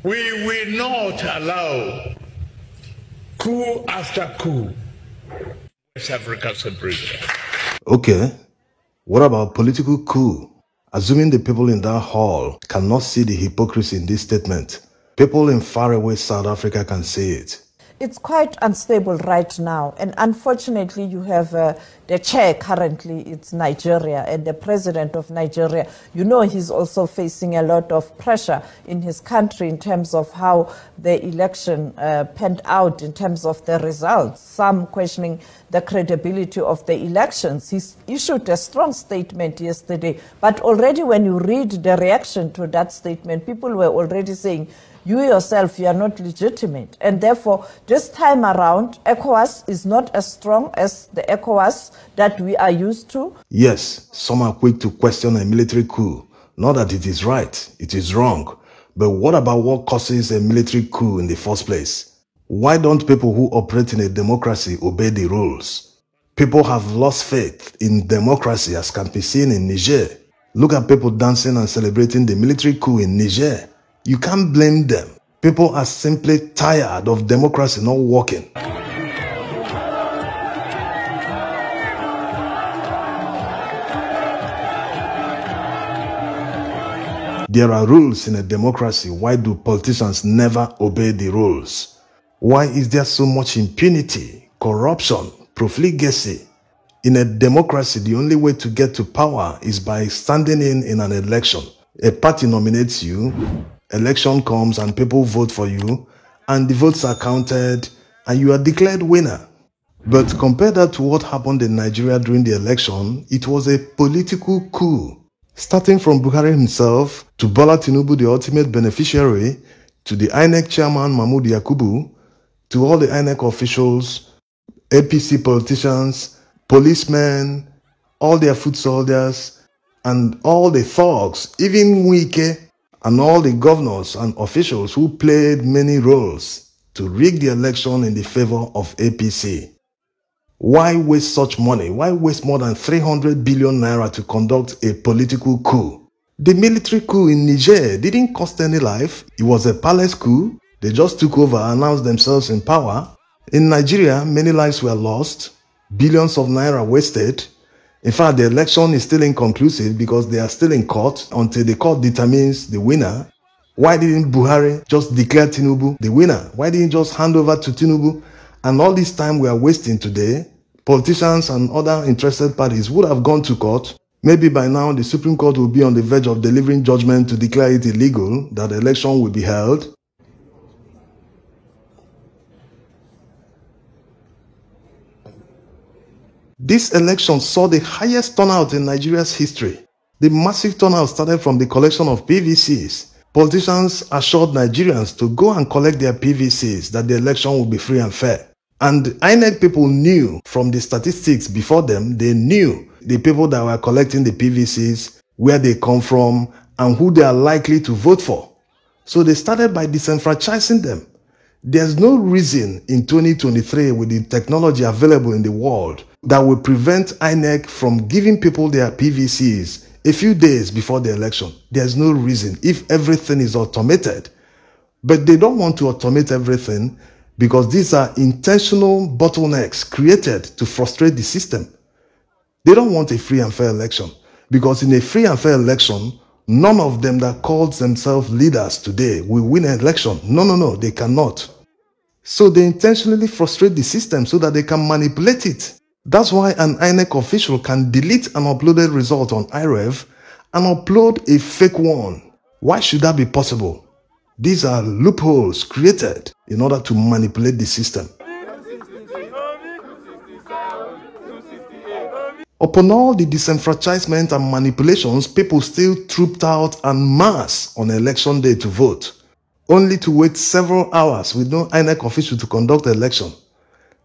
We will not allow coup after coup. West Africa's president. Okay, what about political coup? Assuming the people in that hall cannot see the hypocrisy in this statement, people in faraway South Africa can see it. It's quite unstable right now, and unfortunately you have the chair currently, it's Nigeria, and the president of Nigeria, you know, he's also facing a lot of pressure in his country in terms of how the election panned out, in terms of the results, some questioning the credibility of the elections. He issued a strong statement yesterday, but already when you read the reaction to that statement, people were already saying, you yourself, you are not legitimate. And therefore, this time around, ECOWAS is not as strong as the ECOWAS that we are used to. Yes, some are quick to question a military coup. Not that it is right, it is wrong. But what about what causes a military coup in the first place? Why don't people who operate in a democracy obey the rules? People have lost faith in democracy, as can be seen in Niger. Look at people dancing and celebrating the military coup in Niger. You can't blame them. People are simply tired of democracy not working. There are rules in a democracy. Why do politicians never obey the rules? Why is there so much impunity, corruption, profligacy? In a democracy, the only way to get to power is by standing in an election. A party nominates you, election comes and people vote for you, and the votes are counted and you are declared winner. But compare that to what happened in Nigeria during the election. It was a political coup. Starting from Buhari himself, to Bola Tinubu, the ultimate beneficiary, to the INEC chairman Mahmoud Yakubu, to all the INEC officials, APC politicians, policemen, all their foot soldiers, and all the thugs, even Wike, and all the governors and officials who played many roles to rig the election in the favor of APC. Why waste such money? Why waste more than 300 billion naira to conduct a political coup? The military coup in Niger didn't cost any life. It was a palace coup. They just took over, announced themselves in power. In Nigeria, many lives were lost, billions of naira wasted. In fact, the election is still inconclusive because they are still in court until the court determines the winner. Why didn't Buhari just declare Tinubu the winner? Why didn't he just hand over to Tinubu? And all this time we are wasting today, politicians and other interested parties would have gone to court. Maybe by now the Supreme Court will be on the verge of delivering judgment to declare it illegal, that the election will be held. This election saw the highest turnout in Nigeria's history. The massive turnout started from the collection of PVCs. Politicians assured Nigerians to go and collect their PVCs, that the election would be free and fair. And INEC people knew from the statistics before them, they knew the people that were collecting the PVCs, where they come from, and who they are likely to vote for. So they started by disenfranchising them. There's no reason in 2023 with the technology available in the world that will prevent INEC from giving people their PVCs a few days before the election. There's no reason if everything is automated. But they don't want to automate everything because these are intentional bottlenecks created to frustrate the system. They don't want a free and fair election because in a free and fair election, none of them that calls themselves leaders today will win an election. No, they cannot. So they intentionally frustrate the system so that they can manipulate it. That's why an INEC official can delete an uploaded result on iRev and upload a fake one. Why should that be possible? These are loopholes created in order to manipulate the system. Upon all the disenfranchisement and manipulations, people still trooped out en masse on election day to vote, only to wait several hours with no INEC official to conduct the election.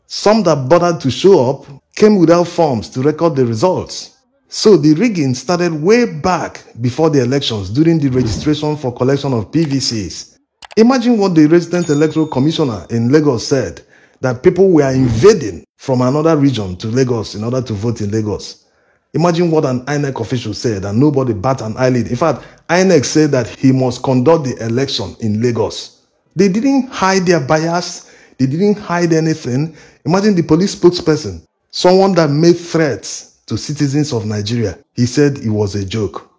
Some that bothered to show up came without forms to record the results. So the rigging started way back before the elections during the registration for collection of PVCs. Imagine what the resident electoral commissioner in Lagos said, that people were invading from another region to Lagos in order to vote in Lagos. Imagine what an INEC official said and nobody bat an eyelid. In fact, INEC said that he must conduct the election in Lagos. They didn't hide their bias. They didn't hide anything. Imagine the police spokesperson, someone that made threats to citizens of Nigeria. He said it was a joke.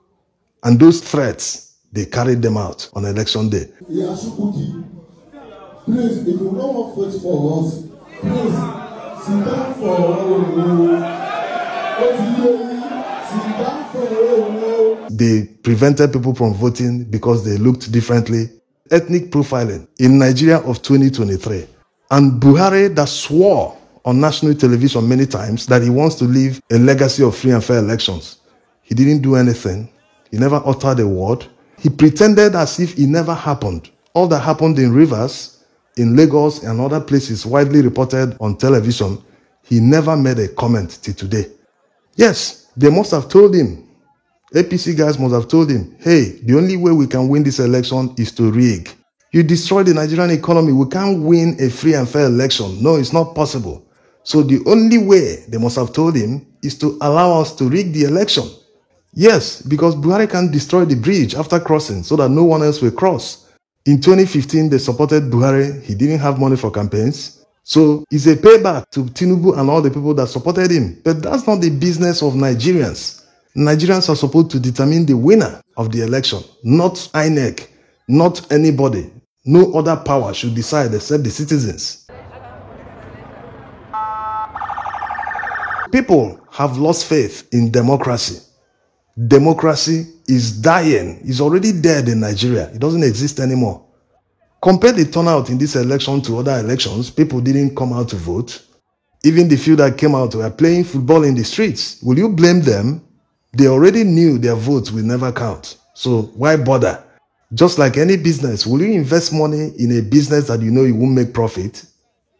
And those threats, they carried them out on election day. Please, if you don't want to vote for us, please sit down for They prevented people from voting because they looked differently. Ethnic profiling in Nigeria of 2023. And Buhari that swore on national television many times that he wants to leave a legacy of free and fair elections. He didn't do anything. He never uttered a word. He pretended as if it never happened. All that happened in Rivers, in Lagos, and other places widely reported on television, he never made a comment till today. Yes, they must have told him. APC guys must have told him, hey, the only way we can win this election is to rig. You destroy the Nigerian economy. We can't win a free and fair election. No, it's not possible. So the only way, they must have told him, is to allow us to rig the election. Yes, because Buhari can destroy the bridge after crossing so that no one else will cross. In 2015, they supported Buhari. He didn't have money for campaigns. So it's a payback to Tinubu and all the people that supported him. But that's not the business of Nigerians. Nigerians are supposed to determine the winner of the election, not INEC, not anybody. No other power should decide except the citizens. People have lost faith in democracy. Democracy is dying. It's already dead in Nigeria. It doesn't exist anymore. Compare the turnout in this election to other elections. People didn't come out to vote. Even the few that came out were playing football in the streets. Will you blame them? They already knew their votes will never count. So why bother? Just like any business, will you invest money in a business that you know you won't make profit?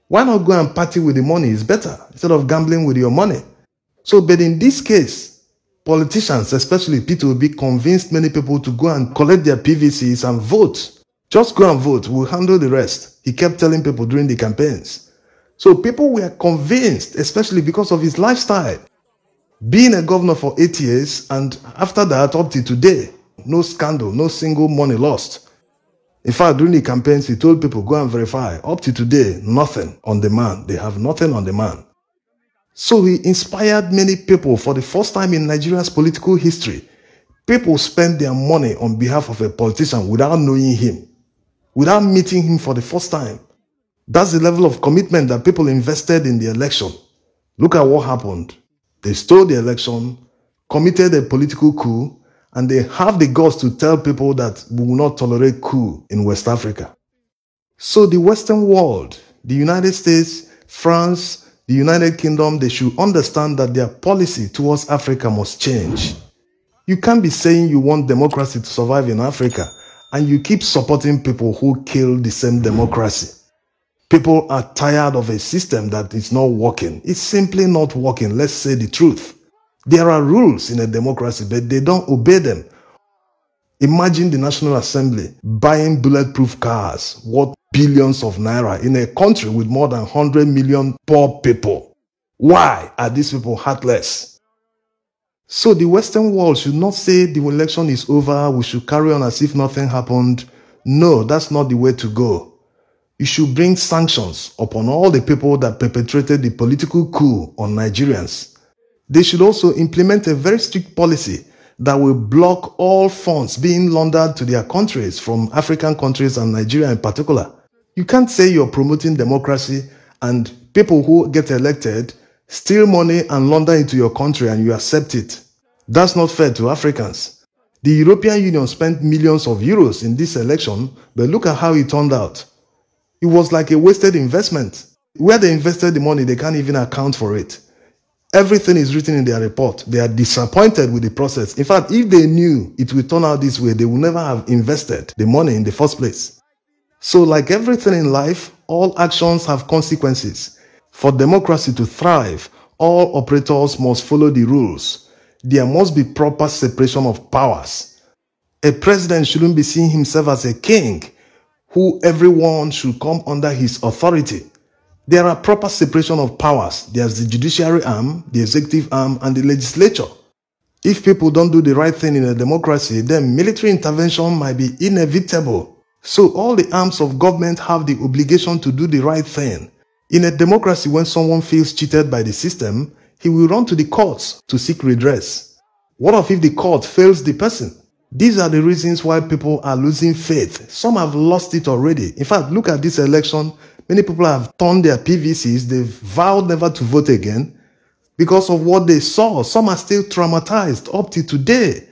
Why not go and party with the money? It's better instead of gambling with your money. So, but in this case, politicians, especially P2B, convinced many people to go and collect their PVCs and vote. Just go and vote. We'll handle the rest. He kept telling people during the campaigns. So people were convinced, especially because of his lifestyle. Being a governor for 8 years, and after that, up to today, no scandal, no single money lost. In fact, during the campaigns, he told people, go and verify. Up to today, nothing on the man. They have nothing on the man. So he inspired many people for the first time in Nigeria's political history. People spend their money on behalf of a politician without knowing him, without meeting him for the first time. That's the level of commitment that people invested in the election. Look at what happened. They stole the election, committed a political coup, and they have the guts to tell people that we will not tolerate coup in West Africa. So the Western world, the United States, France, the United Kingdom, they should understand that their policy towards Africa must change. You can't be saying you want democracy to survive in Africa and you keep supporting people who kill the same democracy. People are tired of a system that is not working. It's simply not working. Let's say the truth. There are rules in a democracy, but they don't obey them. Imagine the National Assembly buying bulletproof cars worth billions of naira in a country with more than 100 million poor people. Why are these people heartless? So the Western world should not say the election is over, we should carry on as if nothing happened. No, that's not the way to go. You should bring sanctions upon all the people that perpetrated the political coup on Nigerians. They should also implement a very strict policy that will block all funds being laundered to their countries, from African countries and Nigeria in particular. You can't say you're promoting democracy and people who get elected steal money and launder into your country and you accept it. That's not fair to Africans. The European Union spent millions of euros in this election, but look at how it turned out. It was like a wasted investment. Where they invested the money, they can't even account for it. Everything is written in their report. They are disappointed with the process. In fact, if they knew it would turn out this way, they would never have invested the money in the first place. So like everything in life, all actions have consequences. For democracy to thrive, all operators must follow the rules. There must be proper separation of powers. A president shouldn't be seeing himself as a king, who everyone should come under his authority. There are proper separation of powers. There's the judiciary arm, the executive arm, and the legislature. If people don't do the right thing in a democracy, then military intervention might be inevitable. So all the arms of government have the obligation to do the right thing. In a democracy, when someone feels cheated by the system, he will run to the courts to seek redress. What if the court fails the person? These are the reasons why people are losing faith. Some have lost it already. In fact, look at this election. Many people have turned their PVCs. They've vowed never to vote again because of what they saw. Some are still traumatized up to today.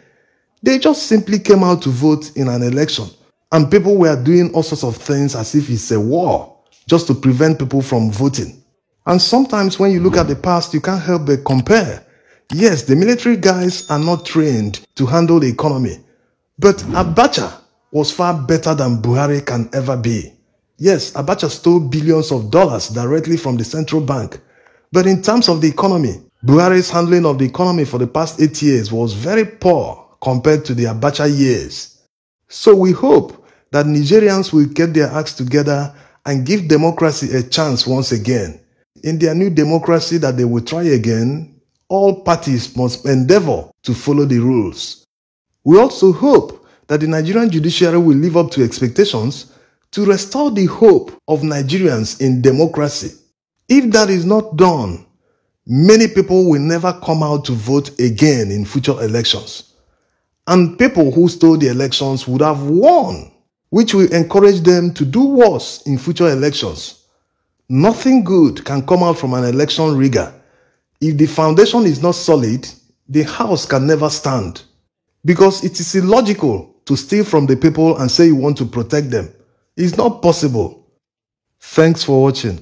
They just simply came out to vote in an election. And people were doing all sorts of things as if it's a war, just to prevent people from voting. And sometimes when you look at the past, you can't help but compare. Yes, the military guys are not trained to handle the economy. But Abacha was far better than Buhari can ever be. Yes, Abacha stole billions of dollars directly from the central bank. But in terms of the economy, Buhari's handling of the economy for the past 8 years was very poor compared to the Abacha years. So we hope that Nigerians will get their acts together and give democracy a chance once again. In their new democracy that they will try again, all parties must endeavor to follow the rules. We also hope that the Nigerian judiciary will live up to expectations to restore the hope of Nigerians in democracy. If that is not done, many people will never come out to vote again in future elections. And people who stole the elections would have won, which will encourage them to do worse in future elections. Nothing good can come out from an election rigger. If the foundation is not solid, the house can never stand. Because it is illogical to steal from the people and say you want to protect them. It's not possible. Thanks for watching.